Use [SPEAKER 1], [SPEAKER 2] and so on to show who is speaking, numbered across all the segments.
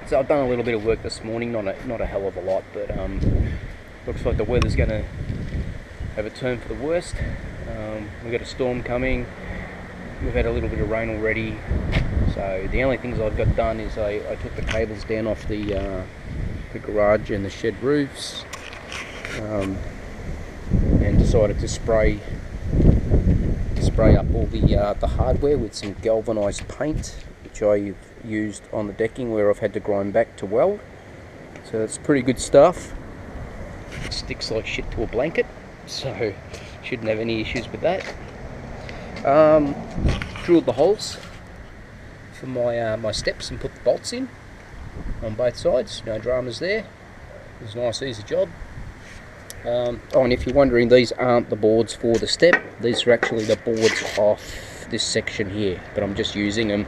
[SPEAKER 1] So I've done a little bit of work this morning, not a hell of a lot, but looks like the weather's going to have a turn for the worst. We've got a storm coming. We've had a little bit of rain already. So the only things I've got done is I took the cables down off the garage and the shed roofs, and decided to spray up all the hardware with some galvanized paint, which I've used on the decking where I've had to grind back to weld. So it's pretty good stuff. It sticks like shit to a blanket, so shouldn't have any issues with that. Drilled the holes for my steps and put the bolts in on both sides. No dramas there. It was a nice easy job. Oh, and if you're wondering, these aren't the boards for the step. These are actually the boards off this section here, but I'm just using them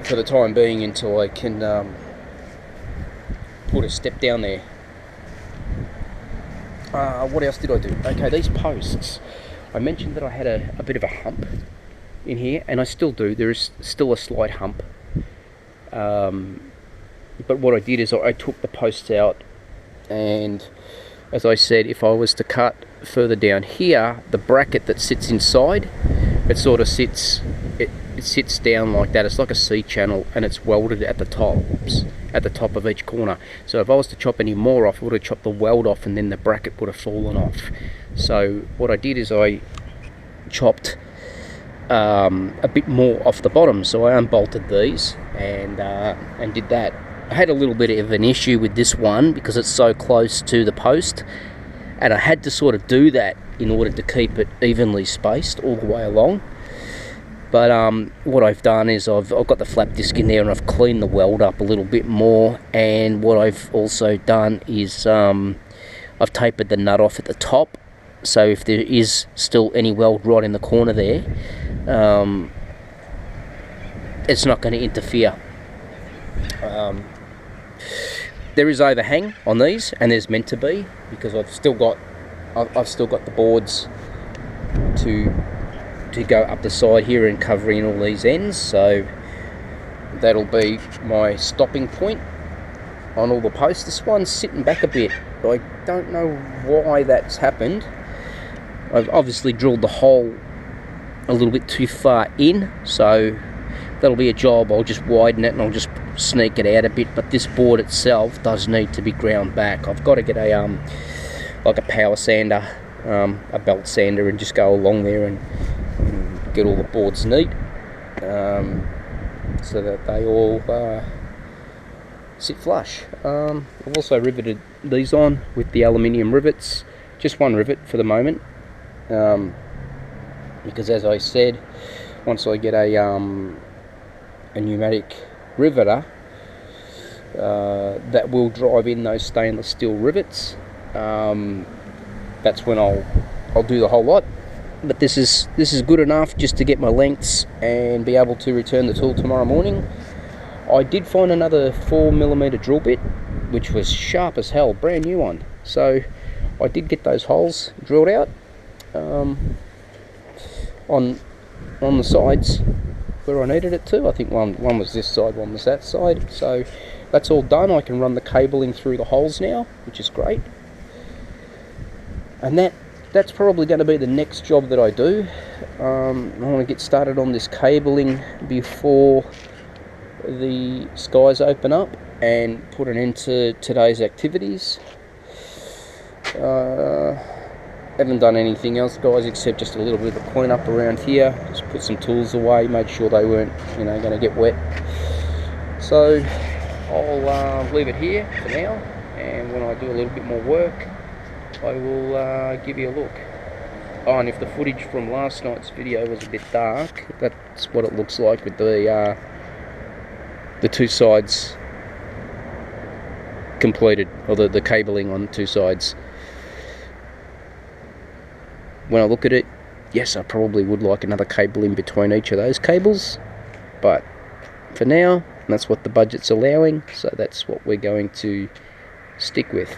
[SPEAKER 1] for the time being until I can put a step down there. What else did I do? Okay, these posts. I mentioned that I had a bit of a hump in here, and I still do. There is still a slight hump. But what I did is I took the posts out, and as I said, if I was to cut further down here, the bracket that sits inside, it sort of sits, it sits down like that. It's like a C-channel, and it's welded at the top of each corner. So if I was to chop any more off, I would have chopped the weld off, and then the bracket would have fallen off. So what I did is I chopped a bit more off the bottom. So I unbolted these and did that. I had a little bit of an issue with this one because it's so close to the post, and I had to sort of do that in order to keep it evenly spaced all the way along. But what I've done is I've got the flap disc in there, and I've cleaned the weld up a little bit more. And what I've also done is I've tapered the nut off at the top, so if there is still any weld right in the corner there, it's not going to interfere. There is overhang on these, and there's meant to be, because I've still got the boards to go up the side here and covering all these ends, so that'll be my stopping point on all the posts. This one's sitting back a bit. I don't know why that's happened. I've obviously drilled the hole a little bit too far in, so that'll be a job. I'll just widen it and I'll just sneak it out a bit, but this board itself does need to be ground back. I've got to get a like a power sander, a belt sander, and just go along there and get all the boards neat, so that they all sit flush. I've also riveted these on with the aluminium rivets, just one rivet for the moment, because as I said, once I get a pneumatic riveter that will drive in those stainless steel rivets, that's when I'll do the whole lot. But this is good enough just to get my lengths and be able to return the tool tomorrow morning. I did find another 4mm drill bit, which was sharp as hell, brand new one. So I did get those holes drilled out on the sides where I needed it to. I think one was this side, one was that side. So that's all done. I can run the cabling through the holes now, which is great. And that's probably going to be the next job that I do. I want to get started on this cabling before the skies open up and put an end to today's activities. Haven't done anything else, guys, except just a little bit of a clean up around here. Just put some tools away, made sure they weren't, going to get wet. So I'll leave it here for now, and when I do a little bit more work, I will give you a look. Oh, and if the footage from last night's video was a bit dark, that's what it looks like with the two sides completed, or the cabling on two sides. When I look at it, yes, I probably would like another cable in between each of those cables, but for now, that's what the budget's allowing, so that's what we're going to stick with.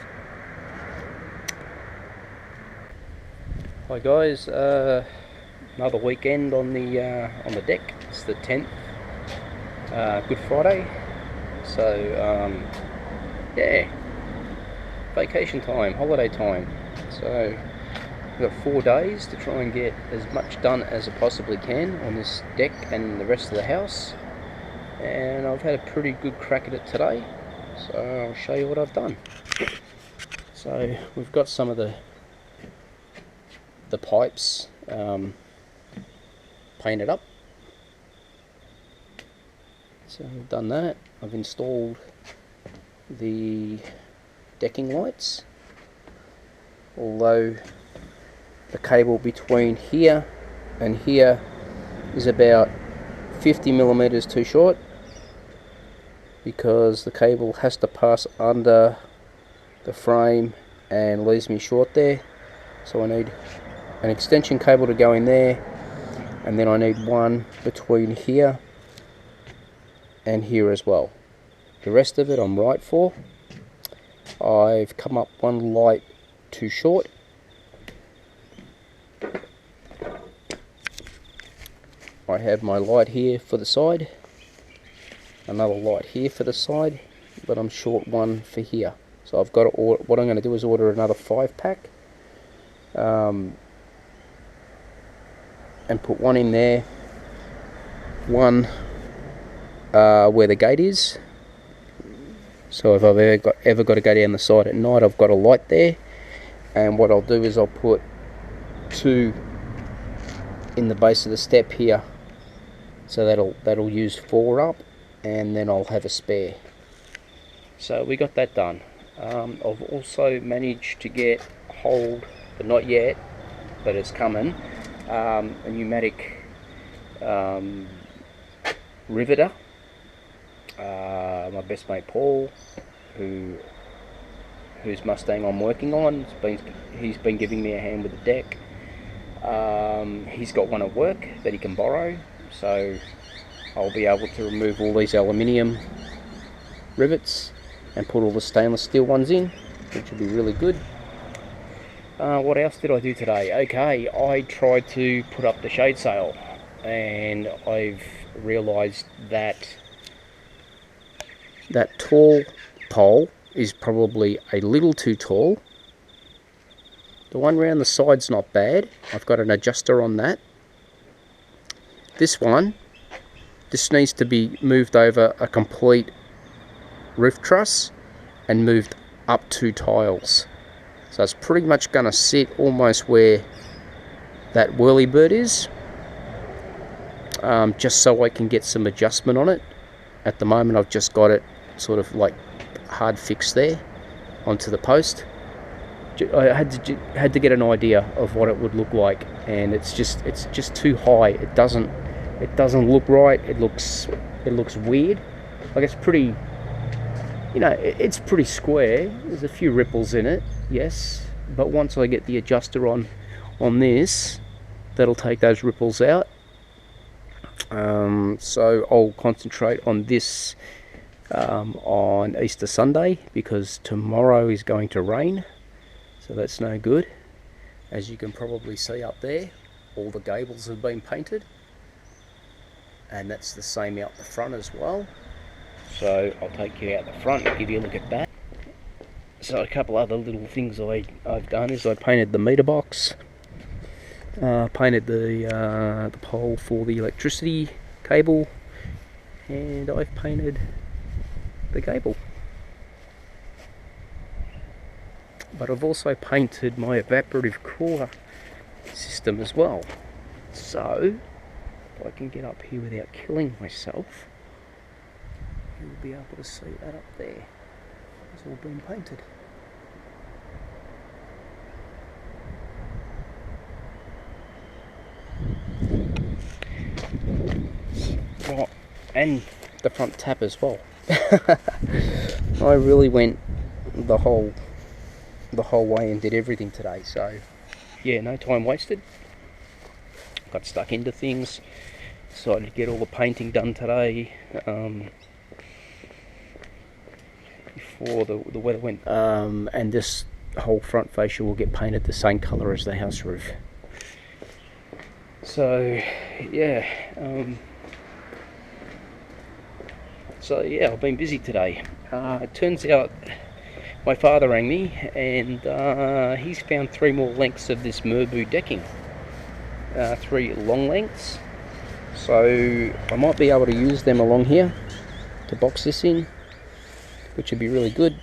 [SPEAKER 1] Hi guys, another weekend on the deck. It's the 10th, Good Friday. So yeah, vacation time, holiday time. So I've got 4 days to try and get as much done as I possibly can on this deck and the rest of the house, and I've had a pretty good crack at it today, so I'll show you what I've done. So we've got some of the pipes painted up, so I've done that. I've installed the decking lights, although the cable between here and here is about 50 millimeters too short, because the cable has to pass under the frame and leaves me short there. So I need an extension cable to go in there, and then I need one between here and here as well. The rest of it I'm right for. I've come up one light too short. I have my light here for the side, another light here for the side, but I'm short one for here. So I've got to order, what I'm going to do is order another 5-pack and put one in there, one where the gate is. So if I've ever got to go down the side at night, I've got a light there. And what I'll do is I'll put 2 in the base of the step here, so that'll use 4 up, and then I'll have a spare. So we got that done. I've also managed to get hold, but not yet, but it's coming, a pneumatic riveter. My best mate Paul, whose Mustang I'm working on, he's been giving me a hand with the deck. He's got one at work that he can borrow, so I'll be able to remove all these aluminium rivets and put all the stainless steel ones in, which will be really good. What else did I do today? Okay, I tried to put up the shade sail, and I've realised that that tall pole is probably a little too tall. The one round the side's not bad. I've got an adjuster on that. This needs to be moved over a complete roof truss and moved up 2 tiles. So it's pretty much going to sit almost where that whirlybird is, just so I can get some adjustment on it. At the moment I've just got it sort of like hard fixed there onto the post. I had to get an idea of what it would look like, and it's just too high. It doesn't look right. It looks weird. Like, it's pretty, it's pretty square. There's a few ripples in it, yes, but once I get the adjuster on this, that'll take those ripples out. So I'll concentrate on this on Easter Sunday, because tomorrow is going to rain, so that's no good. As you can probably see up there, all the gables have been painted, and that's the same out the front as well. So I'll take you out the front and give you a look at that. So a couple other little things I've done is I painted the meter box, painted the pole for the electricity cable, and I've painted the gable. But I've also painted my evaporative cooler system as well. So if I can get up here without killing myself, you'll be able to see that up there. It's all been painted. Oh, and the front tap as well. I really went the whole way and did everything today, so yeah, no time wasted. Got stuck into things, decided to get all the painting done today before the weather went, and this whole front fascia will get painted the same colour as the house roof. So yeah, So yeah, I've been busy today. It turns out my father rang me, and he's found 3 more lengths of this Merbau decking. 3 long lengths. So I might be able to use them along here to box this in, which would be really good.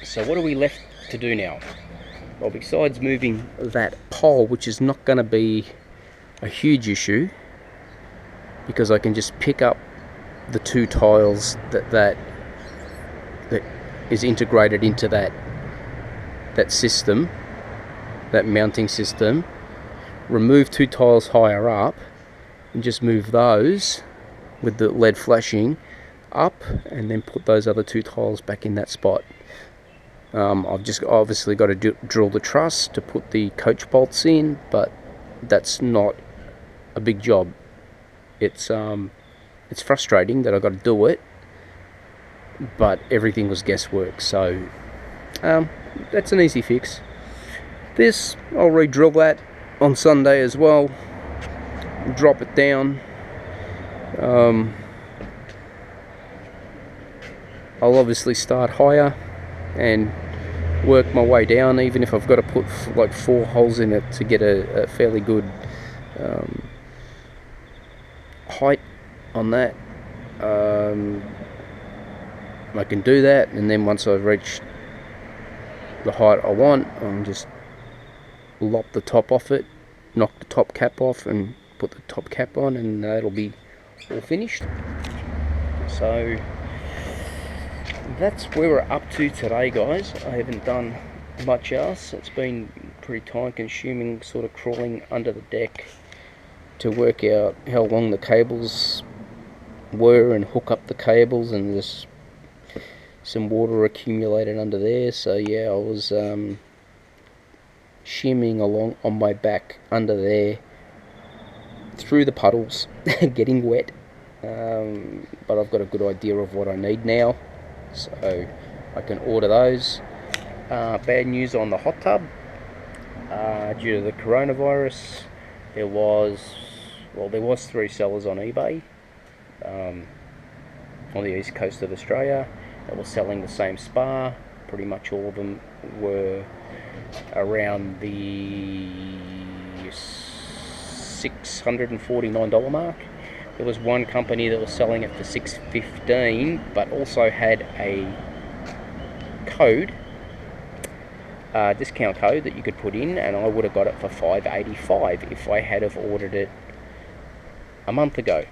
[SPEAKER 1] So what are we left to do now? Well, besides moving that pole, which is not going to be a huge issue, because I can just pick up the 2 tiles that is integrated into that system, that mounting system, remove 2 tiles higher up and just move those with the LED flashing up, and then put those other 2 tiles back in that spot. I've just obviously got to drill the truss to put the coach bolts in, but that's not a big job. It's frustrating that I've got to do it, but everything was guesswork, so that's an easy fix. This, I'll re-drill that on Sunday as well, drop it down. I'll obviously start higher and work my way down, even if I've got to put like 4 holes in it to get a fairly good height on that. I can do that, and then once I've reached the height I want, I'll just lop the top off it, knock the top cap off and put the top cap on, and it'll be all finished. So that's where we're up to today, guys. I haven't done much else. It's been pretty time consuming, sort of crawling under the deck to work out how long the cables were and hook up the cables, and there's some water accumulated under there. So yeah, I was shimmying along on my back under there through the puddles getting wet, but I've got a good idea of what I need now, so I can order those. Bad news on the hot tub. Due to the coronavirus, there was 3 sellers on eBay on the east coast of Australia that were selling the same spa. Pretty much all of them were around the $649 mark. There was one company that was selling it for $615, but also had a code, discount code that you could put in, and I would have got it for $585 if I had have ordered it a month ago.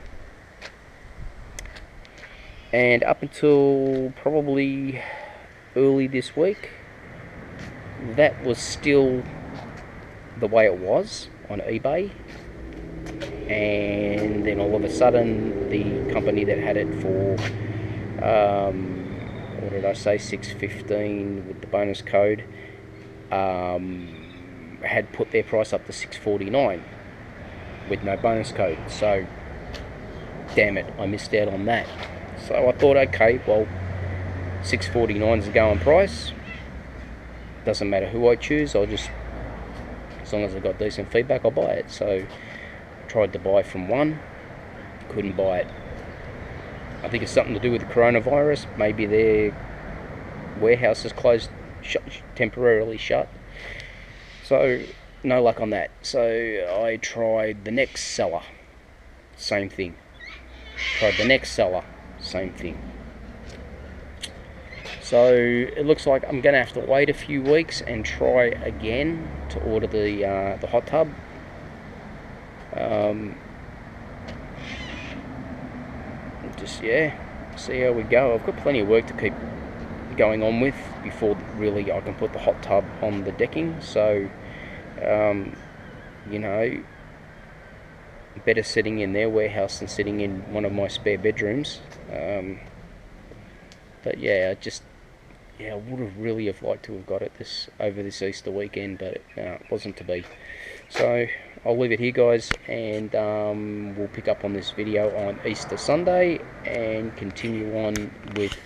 [SPEAKER 1] And up until probably early this week, that was still the way it was on eBay. And then all of a sudden, the company that had it for what did I say, $615 with the bonus code, had put their price up to $649 with no bonus code. So damn it, I missed out on that. So I thought, okay, well, $649 is the going price. Doesn't matter who I choose, I'll just, as long as I got decent feedback, I'll buy it. So tried to buy from one, couldn't buy it. I think it's something to do with the coronavirus. Maybe their warehouse is closed, temporarily shut. So no luck on that. So I tried the next seller, same thing. Tried the next seller, same thing. So it looks like I'm going to have to wait a few weeks and try again to order the hot tub. Just, yeah, see how we go. I've got plenty of work to keep going on with before really I can put the hot tub on the decking. So, you know, better sitting in their warehouse than sitting in one of my spare bedrooms. But yeah, I would have really have liked to have got it over this Easter weekend, but it wasn't to be. So I'll leave it here, guys, and we'll pick up on this video on Easter Sunday and continue on with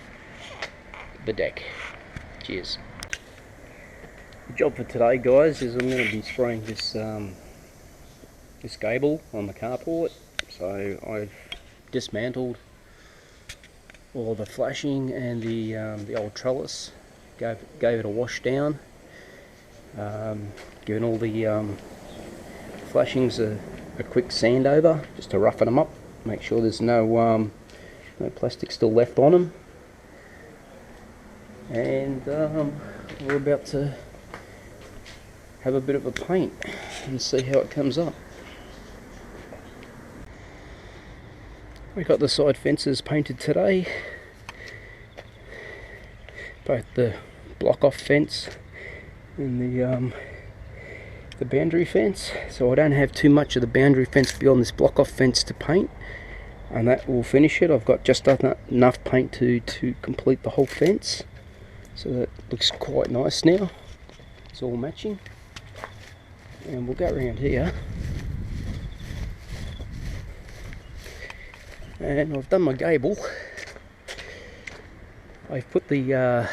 [SPEAKER 1] the deck. Cheers. The job for today, guys, is I'm going to be spraying this this gable on the carport. So I've dismantled all the flashing and the old trellis. Gave it a wash down. Given all the flashings a quick sand over just to roughen them up. Make sure there's no plastic still left on them. And we're about to have a bit of a paint and see how it comes up. We got the side fences painted today, both the block off fence and the boundary fence. So I don't have too much of the boundary fence beyond this block off fence to paint, and that will finish it. I've got just enough paint to complete the whole fence, so that looks quite nice now. It's all matching, and we'll go around here. And I've done my gable. I've put the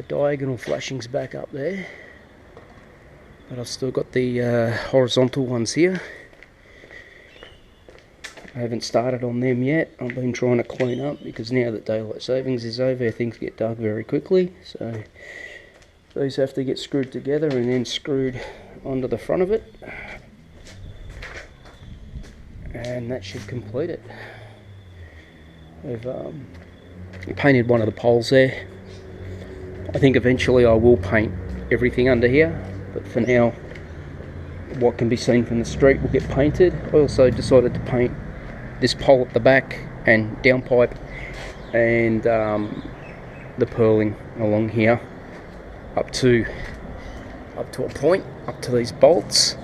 [SPEAKER 1] diagonal flashings back up there, but I've still got the horizontal ones here. I haven't started on them yet. I've been trying to clean up because now that daylight savings is over, things get dark very quickly. So these have to get screwed together and then screwed onto the front of it. And that should complete it. I've painted one of the poles there. I think eventually I will paint everything under here, but for now what can be seen from the street will get painted. I also decided to paint this pole at the back and downpipe and the purling along here up to a point, up to these bolts.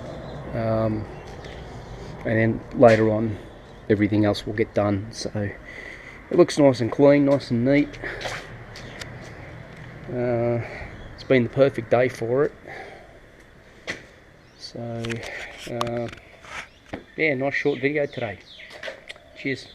[SPEAKER 1] And then later on everything else will get done, so it looks nice and clean, nice and neat. It's been the perfect day for it. So yeah, nice short video today. Cheers.